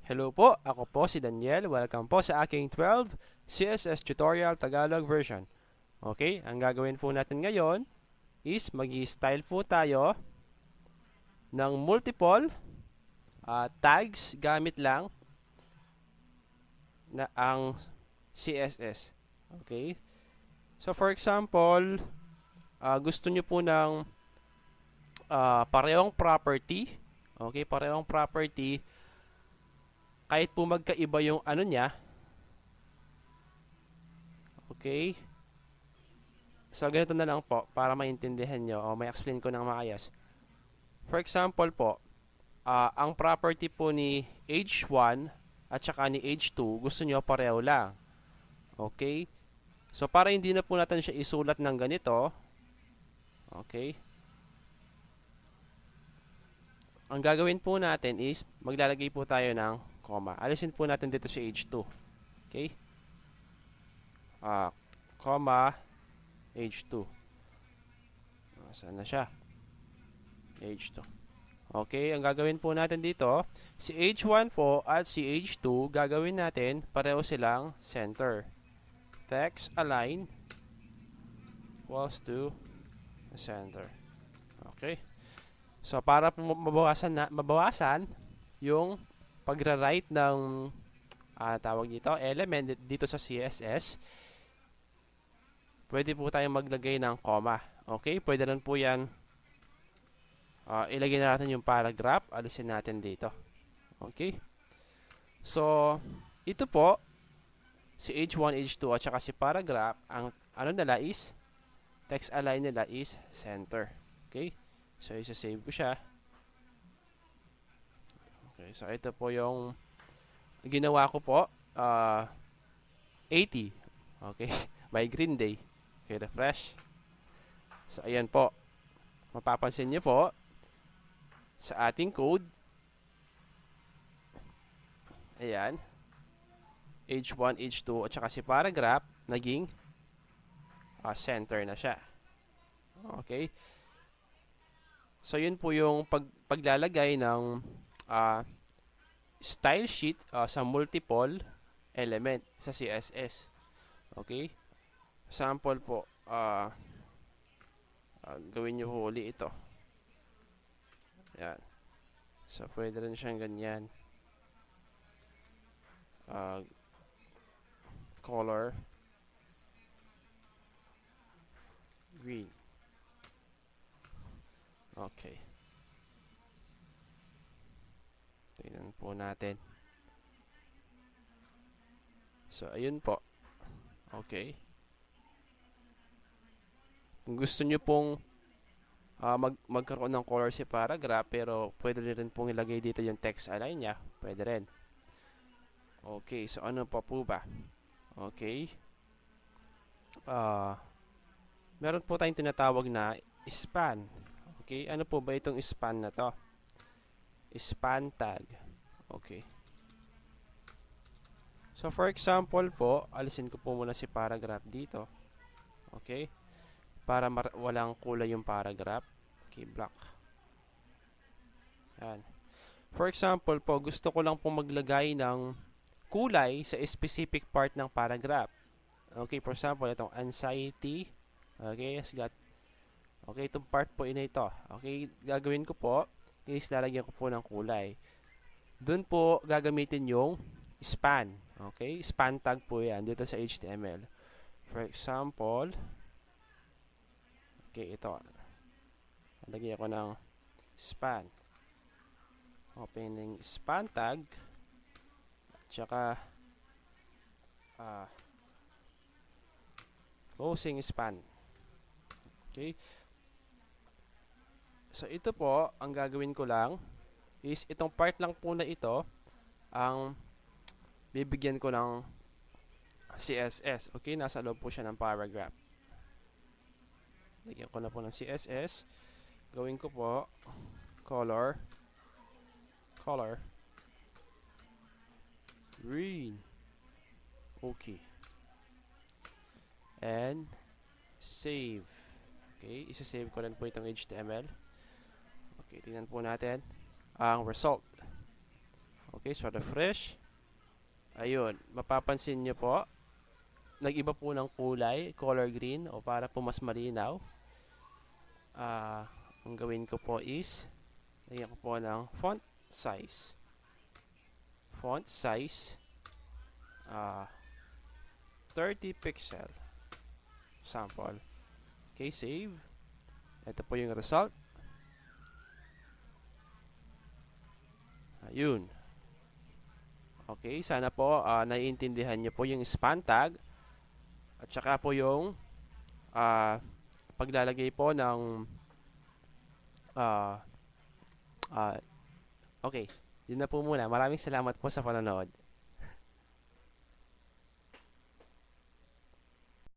Hello po, ako po si Daniel. Welcome po sa aking 12 CSS Tutorial Tagalog version. Okay, ang gagawin po natin ngayon is mag-style po tayo ng multiple tags gamit lang na ang CSS. Okay, so for example, gusto nyo po ng parehong property. Okay, parehong property kahit po magkaiba yung ano niya. Okay? So, ganito na lang po para maintindihan nyo o may explain ko ng maayos. For example po, ang property po ni age 1 at saka ni age 2, gusto nyo pareho lang. Okay? So, para hindi na po natin siya isulat ng ganito, okay? Ang gagawin po natin is, maglalagay po tayo ng comma. Alisin po natin dito si age 2. Okay? Comma, age 2. Saan na siya? Age 2. Okay, ang gagawin po natin dito, si age 1 po at si age 2, gagawin natin, pareho silang center. Text align equals to center. Okay? So, para mabawasan yung pagra-write ng tawag dito, element dito sa CSS, pwede po tayong maglagay ng comma. Okay? Pwede rin po yan. Ilagay na natin yung paragraph. Alisin natin dito. Okay? So, ito po, si H1, H2, at saka si paragraph, ang ano nila is, text align nila is center. Okay? So, isa-save ko siya. Okay, so ito po yung ginawa ko po. 80. Okay? By Green Day. Okay, refresh. So, ayan po. Mapapansin nyo po, sa ating code, ayan, H1, H2, at saka si paragraph, naging center na siya. Okay? So, yun po yung paglalagay ng style sheet sa multiple element sa CSS. Okay? Sample po, gawin nyo huli ito. Yan. So, pwede rin siyang ganyan. Color green. Okay. Tingnan po natin. So, ayun po. Okay. Kung gusto nyo pong magkaroon ng color si paragraph, pero pwede rin pong ilagay dito yung text align niya. Pwede rin. Okay, so ano pa po ba? Okay. Meron po tayong tinatawag na span. Okay, ano po ba itong span na to? Span tag. Okay. So, for example po, alisin ko po muna si paragraph dito. Okay. Para walang kulay yung paragraph. Okay, black. Yan. For example po, gusto ko lang po maglagay ng kulay sa specific part ng paragraph. Okay, for example, itong anxiety. Okay, okay, itong part po ina ito. Okay, gagawin ko po is lalagyan ko po ng kulay. Doon po gagamitin yung span. Okay, span tag po yan dito sa HTML. For example, okay, ito. Lagyan ko ng span. Opening span tag. Tsaka closing span. Okay. So, ito po, ang gagawin ko lang is itong part lang po na ito ang bibigyan ko ng CSS. Okay, nasa loob po siya ng paragraph. Lagyan ko na po ng CSS. Gawin ko po color green. Okay. And save. Okay, isa-save ko rin po itong HTML. Okay, tingnan po natin ang result. Okay, so refresh. Ayun, mapapansin nyo po, nag-iba po ng kulay, color green, o para po mas malinaw. Ang gawin ko po is, lagyan ko po ng font size. Font size, 30 pixel. Sample. Okay, save. Ito po yung result. Ayun. Okay, sana po naiintindihan nyo po yung span tag at saka po yung paglalagay po ng okay, yun na po muna. Maraming salamat po sa panonood.